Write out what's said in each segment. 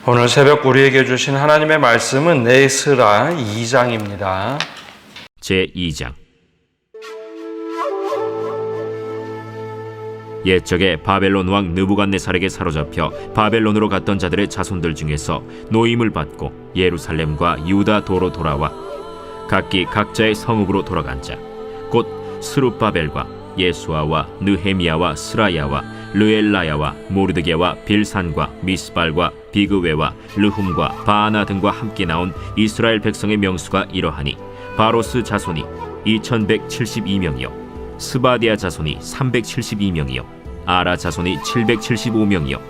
오늘 새벽 우리에게 주신 하나님의 말씀은 에스라 2장입니다. 제2장. 옛적에 바벨론 왕 느부갓네살에게 사로잡혀 바벨론으로 갔던 자들의 자손들 중에서 노임을 받고 예루살렘과 유다 도로 돌아와 각기 각자의 성읍으로 돌아간 자, 곧 스룹바벨과 예수아와 느헤미야와 스라야와 르엘라야와 모르드게와 빌산과 미스발과 비그웨와 르훔과 바아나 등과 함께 나온 이스라엘 백성의 명수가 이러하니 바로스 자손이 2172명이요 스바디아 자손이 372명이요 아라 자손이 775명이요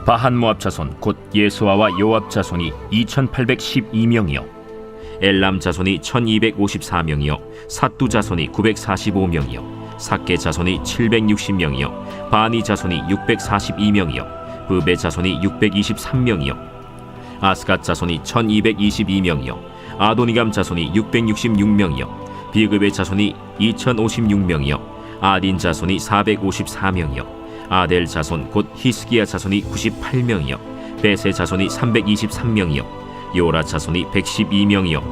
바한모압 자손 곧 예수아와 요압 자손이 2812명이요 엘람 자손이 1254명이요 삿두 자손이 945명이요 삭게 자손이 760명이요 바니 자손이 642명이요 브베 자손이 623명이요 아스갓 자손이 1222명이요 아도니감 자손이 666명이요 비그베 자손이 2056명이요 아딘 자손이 454명이요 아델 자손 곧 히스기야 자손이 98명이요 베세 자손이 323명이요 요라 자손이 112명이요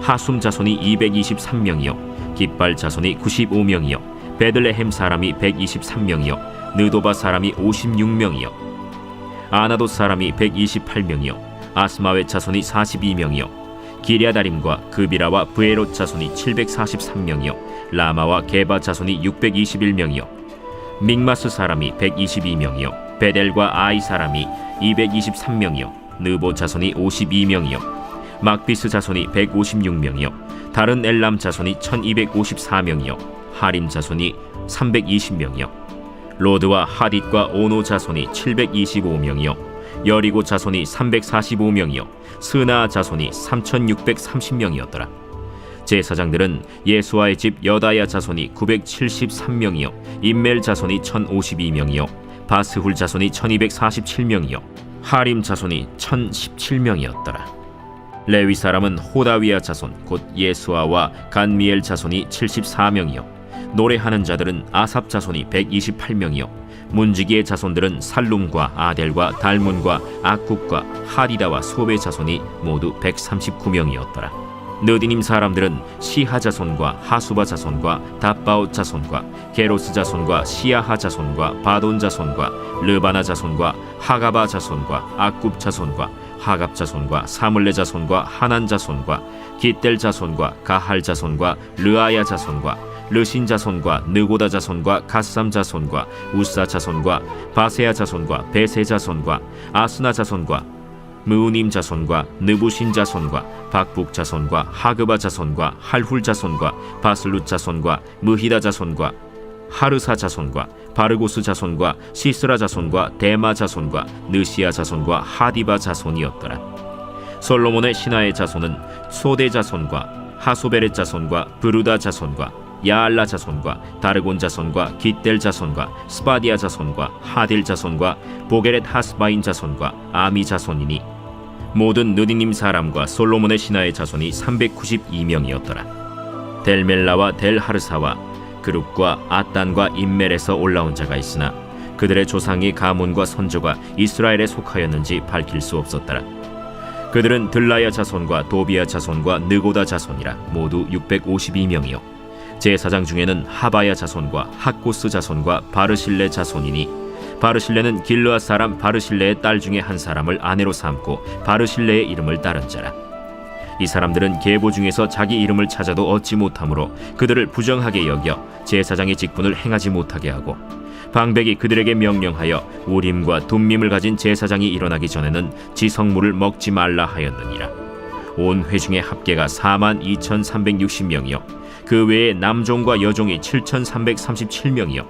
하숨 자손이 223명이요 깃발 자손이 95명이요 베들레헴 사람이 123명이요 느도바 사람이 56명이요 아나도 사람이 128명이요 아스마웨 자손이 42명이요 기랴다림과 그비라와 브에롯 자손이 743명이요 라마와 게바 자손이 621명이요 믹마스 사람이 122명이요 베델과 아이 사람이 223명이요 느보 자손이 52명이요 막비스 자손이 156명이요 다른 엘람 자손이 1254명이요 하림 자손이 320명이요 로드와 하딧과 오노 자손이 725명이요 여리고 자손이 345명이요 스나 자손이 3630명이었더라. 제사장들은 예수아의 집 여다야 자손이 973명이요 임멜 자손이 1052명이요 바스훌 자손이 1247명이요 하림 자손이 1017명이었더라. 레위 사람은 호다위야 자손 곧 예수아와 간미엘 자손이 74명이요 노래하는 자들은 아삽 자손이 128명이요 문지기의 자손들은 살룸과 아델과 달문과 악국과 하디다와 소베 자손이 모두 139명이었더라. 느디님 사람들은 시하 자손과 하수바 자손과 답바옷 자손과 게로스 자손과 시야하 자손과 바돈 자손과 르바나 자손과 하가바 자손과 악굽 자손과 하갑 자손과 사물레 자손과 하난 자손과 깃델 자손과 가할 자손과 르아야 자손과 르신 자손과 느고다 자손과 갓삼 자손과 우사 자손과 바세야 자손과 베세 자손과 아스나 자손과 무우님 자손과 느부신 자손과 박북 자손과 하그바 자손과 할훌 자손과 바슬룻 자손과 무히다 자손과 하르사 자손과 바르고스 자손과 시스라 자손과 데마 자손과 느시아 자손과 하디바 자손이었더라. 솔로몬의 신하의 자손은 소대 자손과 하소베렛 자손과 브루다 자손과 야알라 자손과 다르곤 자손과 깃델 자손과 스바디아 자손과 하딜 자손과 보게렛 하스바인 자손과 아미 자손이니 모든 느디님 사람과 솔로몬의 신하의 자손이 392명이었더라. 델멜라와 델하르사와 그룹과 아단과 임멜에서 올라온 자가 있으나 그들의 조상이 가문과 선조가 이스라엘에 속하였는지 밝힐 수 없었더라. 그들은 들라야 자손과 도비야 자손과 느고다 자손이라 모두 652명이요 제사장 중에는 하바야 자손과 학고스 자손과 바르실레 자손이니 바르실레는 길르앗 사람 바르실레의 딸 중에 한 사람을 아내로 삼고 바르실레의 이름을 따른 자라. 이 사람들은 계보 중에서 자기 이름을 찾아도 얻지 못하므로 그들을 부정하게 여겨 제사장의 직분을 행하지 못하게 하고 방백이 그들에게 명령하여 우림과 둠밈을 가진 제사장이 일어나기 전에는 지성물을 먹지 말라 하였느니라. 온 회중의 합계가 42,360명이요 그 외에 남종과 여종이 7,337명이요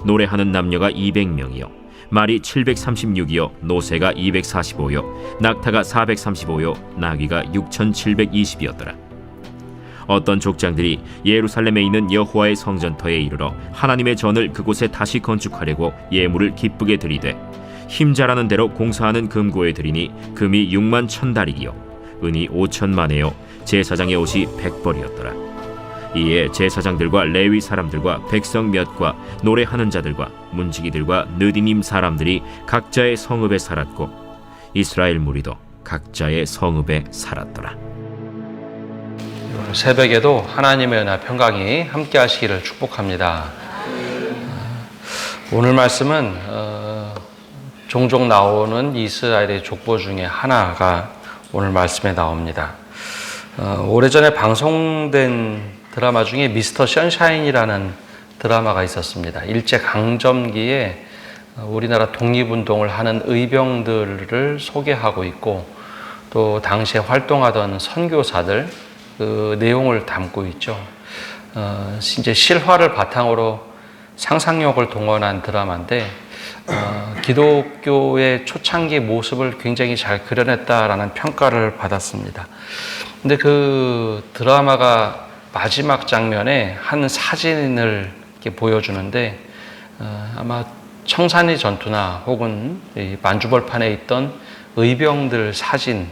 노래하는 남녀가 200명이요 말이 736이요 노새가 245요 낙타가 435요 나귀가 6,720이었더라. 어떤 족장들이 예루살렘에 있는 여호와의 성전터에 이르러 하나님의 전을 그곳에 다시 건축하려고 예물을 기쁘게 드리되 힘자라는 대로 공사하는 금고에 드리니 금이 6만 1,000달이요 은이 5,000만에요 제사장의 옷이 100벌이었더라. 이에 제사장들과 레위 사람들과 백성 몇과 노래하는 자들과 문지기들과 느디님 사람들이 각자의 성읍에 살았고 이스라엘 무리도 각자의 성읍에 살았더라. 오늘 새벽에도 하나님의 은혜와 평강이 함께 하시기를 축복합니다. 오늘 말씀은 종종 나오는 이스라엘의 족보 중에 하나가 오늘 말씀에 나옵니다. 오래전에 방송된 드라마 중에 미스터 션샤인이라는 드라마가 있었습니다. 일제강점기에 우리나라 독립운동을 하는 의병들을 소개하고 있고 또 당시에 활동하던 선교사들 그 내용을 담고 있죠. 이제 실화를 바탕으로 상상력을 동원한 드라마인데 기독교의 초창기 모습을 굉장히 잘 그려냈다라는 평가를 받았습니다. 근데 그 드라마가 마지막 장면에 한 사진을 이렇게 보여주는데 아마 청산리 전투나 혹은 이 만주벌판에 있던 의병들 사진,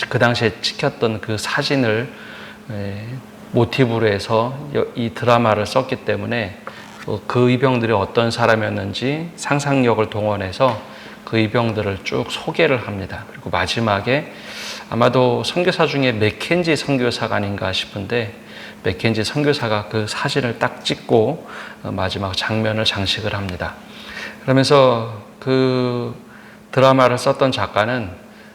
그 당시에 찍혔던 그 사진을 모티브로 해서 이 드라마를 썼기 때문에 그 의병들이 어떤 사람이었는지 상상력을 동원해서 그 의병들을 쭉 소개를 합니다. 그리고 마지막에 아마도 선교사 중에 맥켄지 선교사가 아닌가 싶은데 맥켄지 선교사가 그 사진을 딱 찍고 마지막 장면을 장식을 합니다. 그러면서 그 드라마를 썼던 작가는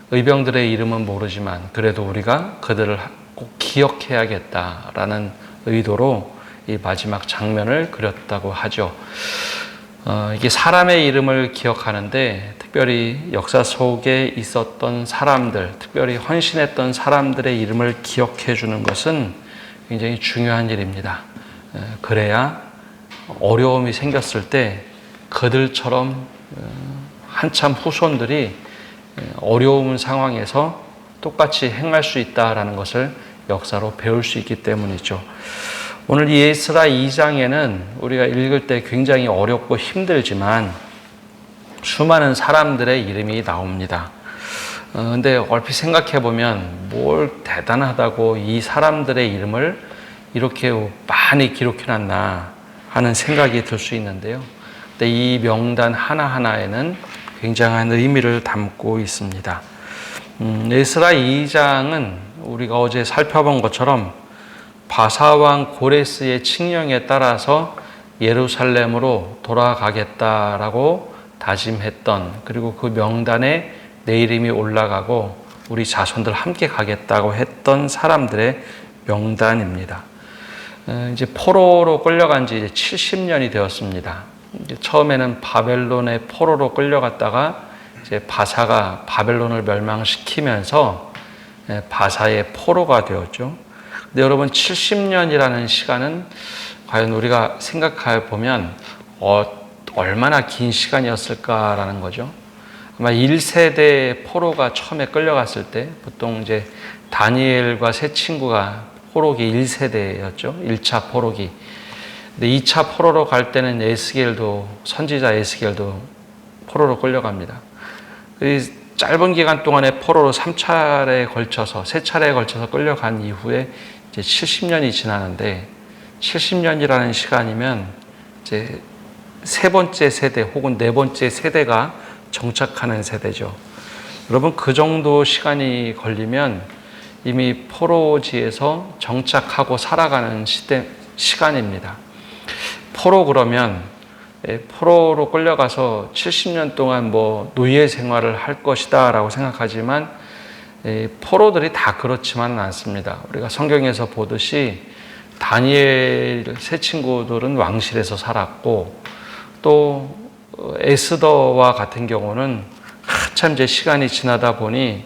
의병들의 이름은 모르지만 그래도 우리가 그들을 꼭 기억해야겠다라는 의도로 이 마지막 장면을 그렸다고 하죠. 이게 사람의 이름을 기억하는데 특별히 역사 속에 있었던 사람들, 특별히 헌신했던 사람들의 이름을 기억해 주는 것은 굉장히 중요한 일입니다. 그래야 어려움이 생겼을 때 그들처럼 한참 후손들이 어려운 상황에서 똑같이 행할 수 있다라는 것을 역사로 배울 수 있기 때문이죠. 오늘 이 에스라 2장에는 우리가 읽을 때 굉장히 어렵고 힘들지만 수많은 사람들의 이름이 나옵니다. 근데 얼핏 생각해 보면 뭘 대단하다고 이 사람들의 이름을 이렇게 많이 기록해 놨나 하는 생각이 들 수 있는데요. 근데 이 명단 하나하나에는 굉장한 의미를 담고 있습니다. 에스라 2장은 우리가 어제 살펴본 것처럼 바사왕 고레스의 칙령에 따라서 예루살렘으로 돌아가겠다라고 다짐했던, 그리고 그 명단에 내 이름이 올라가고 우리 자손들 함께 가겠다고 했던 사람들의 명단입니다. 이제 포로로 끌려간 지 이제 70년이 되었습니다. 처음에는 바벨론의 포로로 끌려갔다가 이제 바사가 바벨론을 멸망시키면서 바사의 포로가 되었죠. 근데 여러분 70년이라는 시간은 과연 우리가 생각해 보면 얼마나 긴 시간이었을까라는 거죠. 아마 1세대 포로가 처음에 끌려갔을 때 보통 이제 다니엘과 세 친구가 포로기 1세대였죠. 1차 포로기. 근데 2차 포로로 갈 때는 선지자 에스겔도 포로로 끌려갑니다. 짧은 기간 동안에 포로로 3차례에 걸쳐서, 3차례에 걸쳐서 끌려간 이후에 이제 70년이 지나는데 70년이라는 시간이면 이제 세 번째 세대 혹은 네 번째 세대가 정착하는 세대죠. 여러분 그 정도 시간이 걸리면 이미 포로지에서 정착하고 살아가는 시간입니다. 포로 그러면 포로로 끌려가서 70년 동안 노예 생활을 할 것이다 라고 생각하지만 포로들이 다 그렇지만은 않습니다. 우리가 성경에서 보듯이 다니엘 세 친구들은 왕실에서 살았고 또 에스더와 같은 경우는 한참 이제 시간이 지나다 보니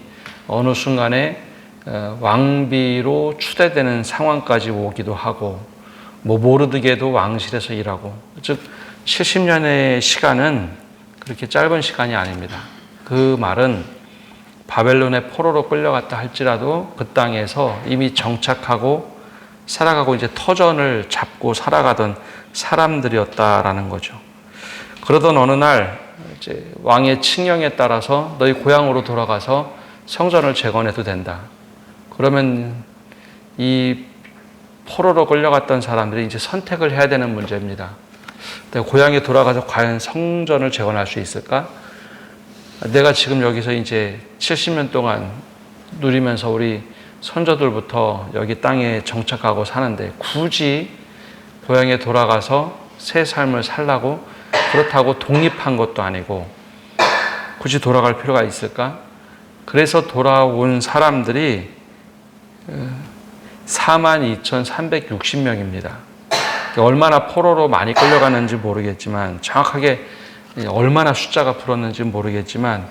어느 순간에 왕비로 추대되는 상황까지 오기도 하고 모르드게도 왕실에서 일하고, 즉 70년의 시간은 그렇게 짧은 시간이 아닙니다. 그 말은 바벨론의 포로로 끌려갔다 할지라도 그 땅에서 이미 정착하고 살아가고 이제 터전을 잡고 살아가던 사람들이었다라는 거죠. 그러던 어느 날 이제 왕의 칙령에 따라서 너희 고향으로 돌아가서 성전을 재건해도 된다. 그러면 이 포로로 끌려갔던 사람들이 이제 선택을 해야 되는 문제입니다. 내가 고향에 돌아가서 과연 성전을 재건할 수 있을까? 내가 지금 여기서 이제 70년 동안 누리면서 우리 선조들부터 여기 땅에 정착하고 사는데 굳이 고향에 돌아가서 새 삶을 살라고, 그렇다고 독립한 것도 아니고 굳이 돌아갈 필요가 있을까? 그래서 돌아온 사람들이 42,360명입니다. 얼마나 포로로 많이 끌려갔는지 모르겠지만, 정확하게 얼마나 숫자가 불었는지 모르겠지만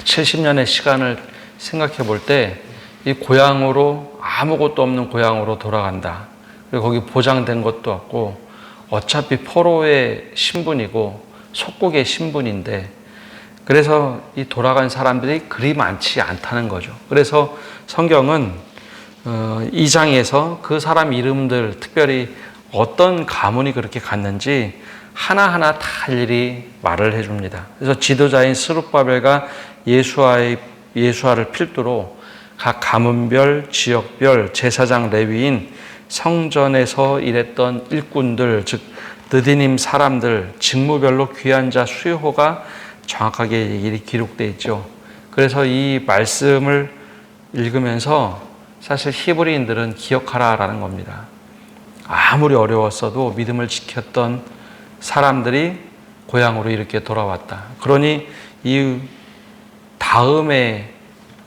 70년의 시간을 생각해 볼 때 이 고향으로, 아무것도 없는 고향으로 돌아간다. 그리고 거기 보장된 것도 없고 어차피 포로의 신분이고 속국의 신분인데, 그래서 이 돌아간 사람들이 그리 많지 않다는 거죠. 그래서 성경은 2장에서 그 사람 이름들, 특별히 어떤 가문이 그렇게 갔는지 하나하나 다 일일이 말을 해줍니다. 그래서 지도자인 스룹바벨과 예수아를 필두로 각 가문별, 지역별, 제사장, 레위인, 성전에서 일했던 일꾼들, 즉 느디님 사람들, 직무별로 귀한 자 수요가 정확하게 일이 기록되어 있죠. 그래서 이 말씀을 읽으면서 사실 히브리인들은 기억하라라는 겁니다. 아무리 어려웠어도 믿음을 지켰던 사람들이 고향으로 이렇게 돌아왔다. 그러니 이 다음에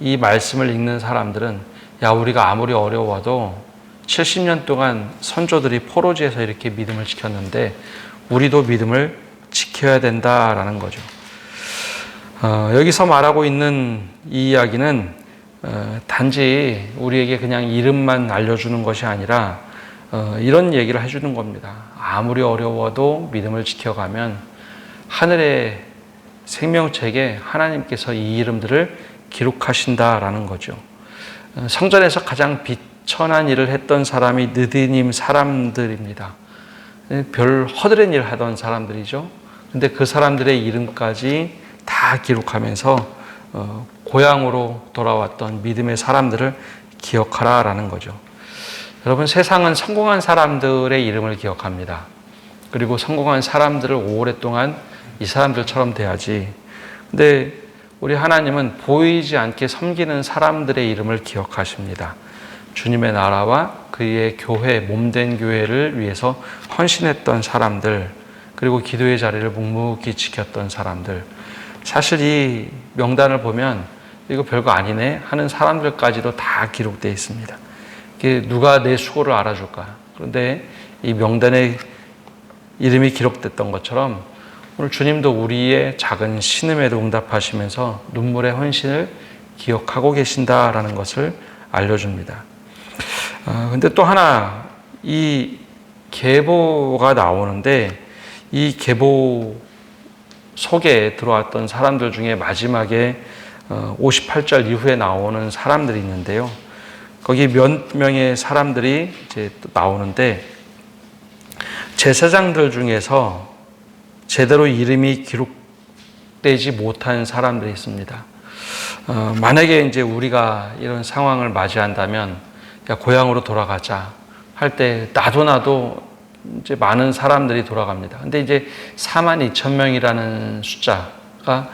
이 말씀을 읽는 사람들은, 야, 우리가 아무리 어려워도 70년 동안 선조들이 포로지에서 이렇게 믿음을 지켰는데 우리도 믿음을 지켜야 된다라는 거죠. 여기서 말하고 있는 이 이야기는 단지 우리에게 그냥 이름만 알려주는 것이 아니라 이런 얘기를 해주는 겁니다. 아무리 어려워도 믿음을 지켜가면 하늘의 생명책에 하나님께서 이 이름들을 기록하신다라는 거죠. 성전에서 가장 비천한 일을 했던 사람이 느디님 사람들입니다. 별 허드렛 일을 하던 사람들이죠. 근데 그 사람들의 이름까지 다 기록하면서 고향으로 돌아왔던 믿음의 사람들을 기억하라라는 거죠. 여러분, 세상은 성공한 사람들의 이름을 기억합니다. 그리고 성공한 사람들을 오랫동안 이 사람들처럼 돼야지. 근데 우리 하나님은 보이지 않게 섬기는 사람들의 이름을 기억하십니다. 주님의 나라와 그의 교회, 몸된 교회를 위해서 헌신했던 사람들, 그리고 기도의 자리를 묵묵히 지켰던 사람들. 사실 이 명단을 보면 이거 별거 아니네 하는 사람들까지도 다 기록되어 있습니다. 누가 내 수고를 알아줄까? 그런데 이 명단에 이름이 기록됐던 것처럼 오늘 주님도 우리의 작은 신음에도 응답하시면서 눈물의 헌신을 기억하고 계신다라는 것을 알려줍니다. 근데 또 하나, 이 계보가 나오는데 이 계보 속에 들어왔던 사람들 중에 마지막에 58절 이후에 나오는 사람들이 있는데요. 거기 몇 명의 사람들이 이제 또 나오는데, 제사장들 중에서 제대로 이름이 기록되지 못한 사람들이 있습니다. 만약에 이제 우리가 이런 상황을 맞이한다면, 야, 고향으로 돌아가자 할 때 나도 이제 많은 사람들이 돌아갑니다. 근데 이제 42,000명이라는 숫자가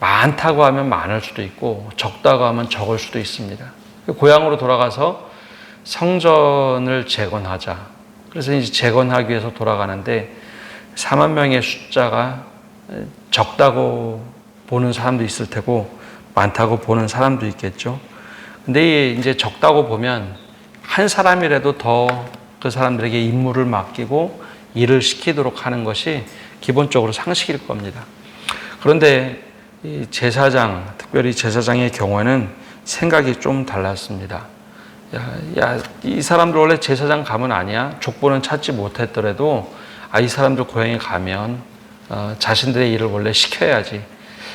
많다고 하면 많을 수도 있고 적다고 하면 적을 수도 있습니다. 고향으로 돌아가서 성전을 재건하자. 그래서 이제 재건하기 위해서 돌아가는데 4만 명의 숫자가 적다고 보는 사람도 있을 테고 많다고 보는 사람도 있겠죠. 근데 이제 적다고 보면 한 사람이라도 더 그 사람들에게 임무를 맡기고 일을 시키도록 하는 것이 기본적으로 상식일 겁니다. 그런데 이 제사장, 특별히 제사장의 경우에는 생각이 좀 달랐습니다. 이 사람들 원래 제사장 가문 아니야? 족보는 찾지 못했더라도 이 사람들 고향에 가면 자신들의 일을 원래 시켜야지.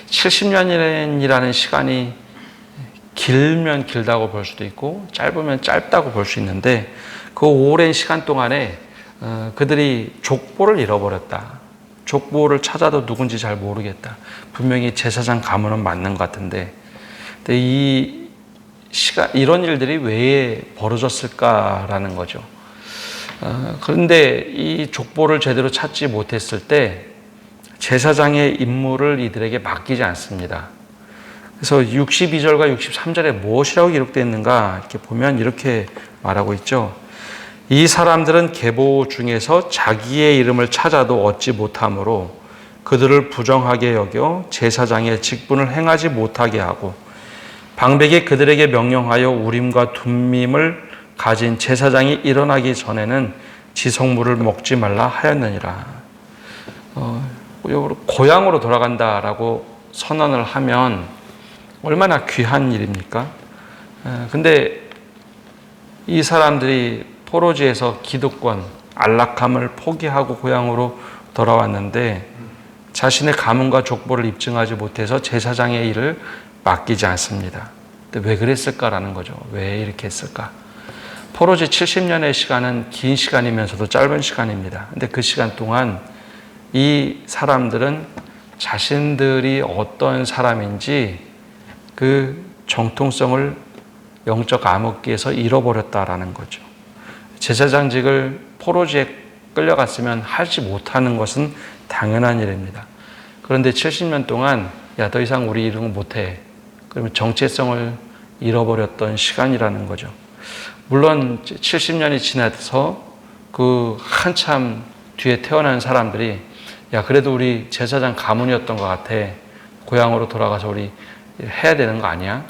70년이라는 시간이 길면 길다고 볼 수도 있고 짧으면 짧다고 볼 수 있는데, 그 오랜 시간 동안에 그들이 족보를 잃어버렸다. 족보를 찾아도 누군지 잘 모르겠다. 분명히 제사장 가문은 맞는 것 같은데, 근데 이런 일들이 왜 벌어졌을까라는 거죠. 그런데 이 족보를 제대로 찾지 못했을 때 제사장의 임무를 이들에게 맡기지 않습니다. 그래서 62절과 63절에 무엇이라고 기록되어 있는가 이렇게 보면 이렇게 말하고 있죠. 이 사람들은 계보 중에서 자기의 이름을 찾아도 얻지 못하므로 그들을 부정하게 여겨 제사장의 직분을 행하지 못하게 하고 방백이 그들에게 명령하여 우림과 둠밈을 가진 제사장이 일어나기 전에는 지성물을 먹지 말라 하였느니라. 고향으로 돌아간다라고 선언을 하면 얼마나 귀한 일입니까? 근데 이 사람들이 포로지에서 기득권, 안락함을 포기하고 고향으로 돌아왔는데 자신의 가문과 족보를 입증하지 못해서 제사장의 일을 맡기지 않습니다. 근데 왜 그랬을까라는 거죠. 왜 이렇게 했을까? 포로지 70년의 시간은 긴 시간이면서도 짧은 시간입니다. 근데 그 시간 동안 이 사람들은 자신들이 어떤 사람인지 그 정통성을 영적 암흑기에서 잃어버렸다라는 거죠. 제사장직을 포로지에 끌려갔으면 하지 못하는 것은 당연한 일입니다. 그런데 70년 동안 더 이상 우리 이런 거 못해. 그러면 정체성을 잃어버렸던 시간이라는 거죠. 물론 70년이 지나서 그 한참 뒤에 태어난 사람들이 그래도 우리 제사장 가문이었던 것 같아. 고향으로 돌아가서 우리 해야 되는 거 아니야?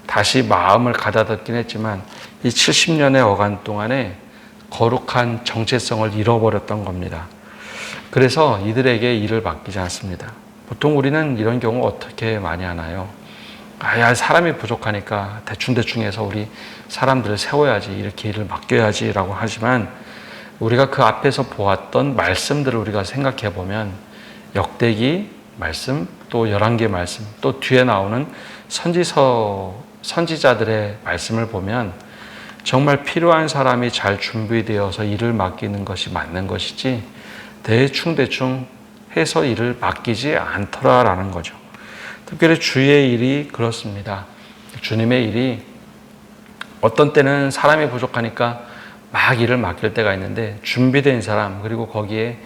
다시 마음을 가다듬긴 했지만 이 70년의 어간 동안에 거룩한 정체성을 잃어버렸던 겁니다. 그래서 이들에게 일을 맡기지 않습니다. 보통 우리는 이런 경우 어떻게 많이 하나요? 사람이 부족하니까 대충 해서 우리 사람들을 세워야지, 이렇게 일을 맡겨야지 라고 하지만 우리가 그 앞에서 보았던 말씀들을 우리가 생각해 보면 역대기 말씀, 또 열왕기 말씀, 또 뒤에 나오는 선지자들의 말씀을 보면 정말 필요한 사람이 잘 준비되어서 일을 맡기는 것이 맞는 것이지 대충 해서 일을 맡기지 않더라라는 거죠. 특별히 주의 일이 그렇습니다. 주님의 일이 어떤 때는 사람이 부족하니까 막 일을 맡길 때가 있는데 준비된 사람, 그리고 거기에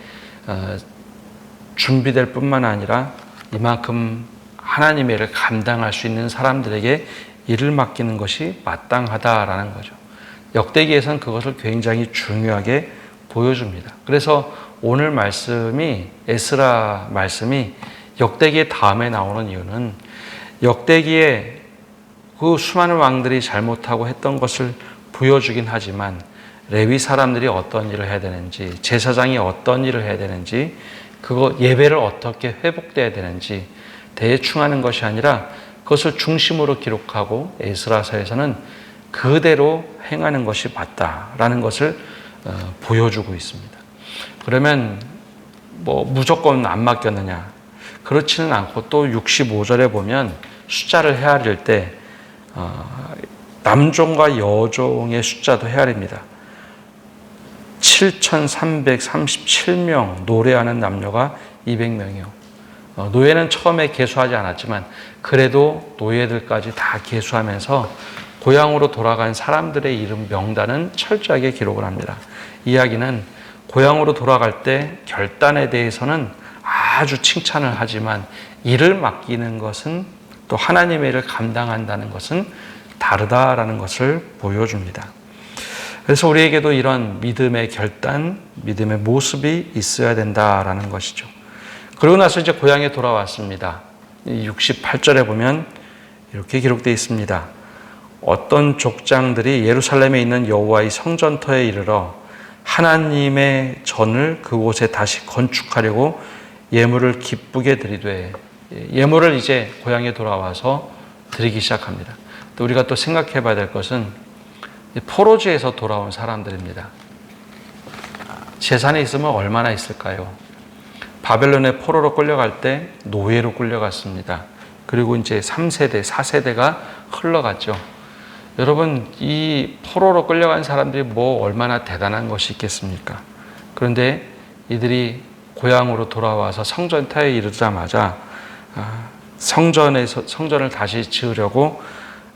준비될 뿐만 아니라 이만큼 하나님의 일을 감당할 수 있는 사람들에게 일을 맡기는 것이 마땅하다라는 거죠. 역대기에서는 그것을 굉장히 중요하게 보여줍니다. 그래서 오늘 말씀이, 에스라 말씀이 역대기 다음에 나오는 이유는 역대기에 그 수많은 왕들이 잘못하고 했던 것을 보여주긴 하지만 레위 사람들이 어떤 일을 해야 되는지, 제사장이 어떤 일을 해야 되는지, 그거 예배를 어떻게 회복돼야 되는지 대충 하는 것이 아니라 그것을 중심으로 기록하고 에스라서에서는 그대로 행하는 것이 맞다라는 것을 보여주고 있습니다. 그러면 무조건 안 맡겼느냐? 그렇지는 않고 또 65절에 보면 숫자를 헤아릴 때 남종과 여종의 숫자도 헤아립니다. 7,337명, 노래하는 남녀가 200명이요. 노예는 처음에 계수하지 않았지만 그래도 노예들까지 다 계수하면서 고향으로 돌아간 사람들의 이름 명단은 철저하게 기록을 합니다. 이야기는 고향으로 돌아갈 때 결단에 대해서는 아주 칭찬을 하지만 일을 맡기는 것은, 또 하나님의 일을 감당한다는 것은 다르다라는 것을 보여줍니다. 그래서 우리에게도 이런 믿음의 결단, 믿음의 모습이 있어야 된다라는 것이죠. 그러고 나서 이제 고향에 돌아왔습니다. 68절에 보면 이렇게 기록되어 있습니다. 어떤 족장들이 예루살렘에 있는 여호와의 성전터에 이르러 하나님의 전을 그곳에 다시 건축하려고 예물을 기쁘게 드리되, 예물을 이제 고향에 돌아와서 드리기 시작합니다. 또 우리가 또 생각해 봐야 될 것은 포로지에서 돌아온 사람들입니다. 재산이 있으면 얼마나 있을까요? 바벨론의 포로로 끌려갈 때 노예로 끌려갔습니다. 그리고 이제 3세대, 4세대가 흘러갔죠. 여러분, 이 포로로 끌려간 사람들이 얼마나 대단한 것이 있겠습니까? 그런데 이들이 고향으로 돌아와서 성전터에 이르자마자 성전을 다시 지으려고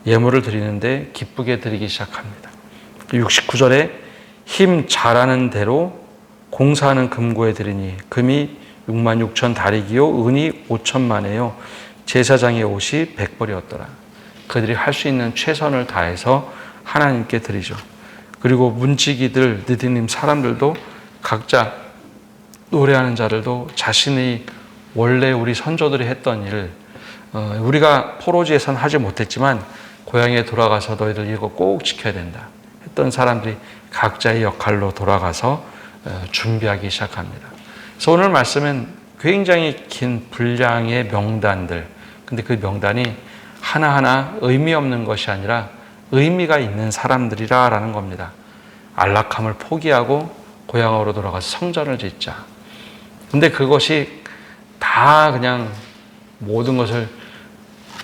예물을 드리는데 기쁘게 드리기 시작합니다. 69절에 힘 잘하는 대로 공사하는 금고에 드리니 금이 66,000 다리기요, 은이 5,000만에요. 제사장의 옷이 100벌이었더라. 그들이 할 수 있는 최선을 다해서 하나님께 드리죠. 그리고 문지기들, 느디님 사람들도 각자 노래하는 자들도 자신이 원래 우리 선조들이 했던 일, 우리가 포로지에서는 하지 못했지만 고향에 돌아가서 너희들 이거 꼭 지켜야 된다 했던 사람들이 각자의 역할로 돌아가서 준비하기 시작합니다. 그래서 오늘 말씀은 굉장히 긴 분량의 명단들, 근데 그 명단이 하나하나 의미 없는 것이 아니라 의미가 있는 사람들이라는 겁니다. 안락함을 포기하고 고향으로 돌아가서 성전을 짓자. 근데 그것이 다 그냥 모든 것을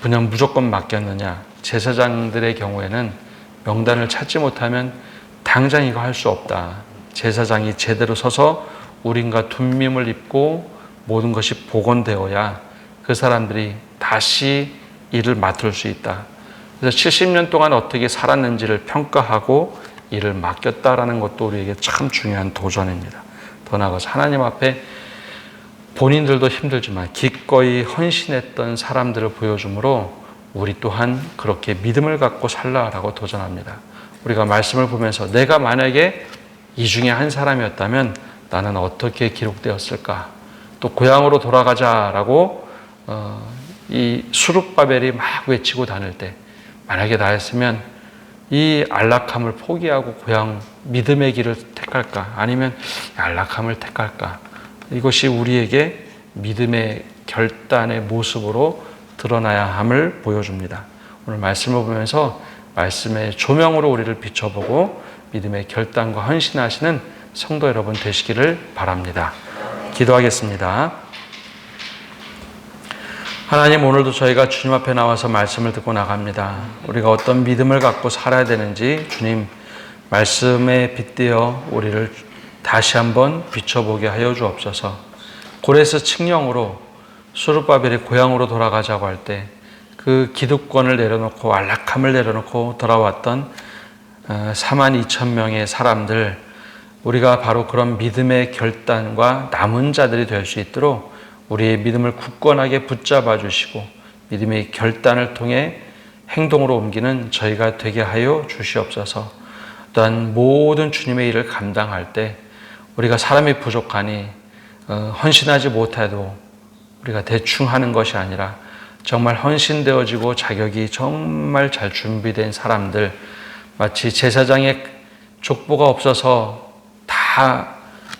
그냥 무조건 맡겼느냐? 제사장들의 경우에는 명단을 찾지 못하면 당장 이거 할 수 없다. 제사장이 제대로 서서 우린과 둔밈을 입고 모든 것이 복원되어야 그 사람들이 다시 일을 맡을 수 있다. 그래서 70년 동안 어떻게 살았는지를 평가하고 일을 맡겼다라는 것도 우리에게 참 중요한 도전입니다. 더 나아가서 하나님 앞에 본인들도 힘들지만 기꺼이 헌신했던 사람들을 보여주므로 우리 또한 그렇게 믿음을 갖고 살라라고 도전합니다. 우리가 말씀을 보면서 내가 만약에 이 중에 한 사람이었다면 나는 어떻게 기록되었을까? 또 고향으로 돌아가자라고 이 수룹바벨이 막 외치고 다닐 때 만약에 나였으면 이 안락함을 포기하고 고향 믿음의 길을 택할까? 아니면 안락함을 택할까? 이것이 우리에게 믿음의 결단의 모습으로 드러나야 함을 보여줍니다. 오늘 말씀을 보면서 말씀의 조명으로 우리를 비춰보고 믿음의 결단과 헌신하시는 성도 여러분 되시기를 바랍니다. 기도하겠습니다. 하나님, 오늘도 저희가 주님 앞에 나와서 말씀을 듣고 나갑니다. 우리가 어떤 믿음을 갖고 살아야 되는지 주님 말씀에 빗대어 우리를 다시 한번 비춰보게 하여 주옵소서. 고레스 칙령으로 수룹바벨이 고향으로 돌아가자고 할 때 그 기득권을 내려놓고 안락함을 내려놓고 돌아왔던 42,000명의 사람들, 우리가 바로 그런 믿음의 결단과 남은 자들이 될 수 있도록 우리의 믿음을 굳건하게 붙잡아 주시고 믿음의 결단을 통해 행동으로 옮기는 저희가 되게 하여 주시옵소서. 또한 모든 주님의 일을 감당할 때 우리가 사람이 부족하니 헌신하지 못해도 우리가 대충 하는 것이 아니라 정말 헌신되어지고 자격이 정말 잘 준비된 사람들, 마치 제사장의 족보가 없어서 다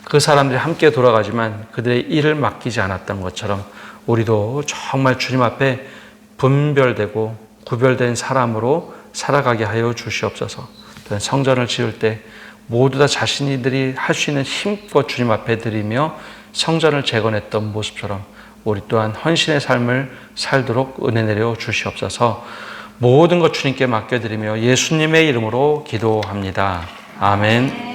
그 사람들이 함께 돌아가지만 그들의 일을 맡기지 않았던 것처럼 우리도 정말 주님 앞에 분별되고 구별된 사람으로 살아가게 하여 주시옵소서. 성전을 지을 때 모두 다 자신들이 할 수 있는 힘껏 주님 앞에 드리며 성전을 재건했던 모습처럼 우리 또한 헌신의 삶을 살도록 은혜 내려 주시옵소서. 모든 것 주님께 맡겨드리며 예수님의 이름으로 기도합니다. 아멘.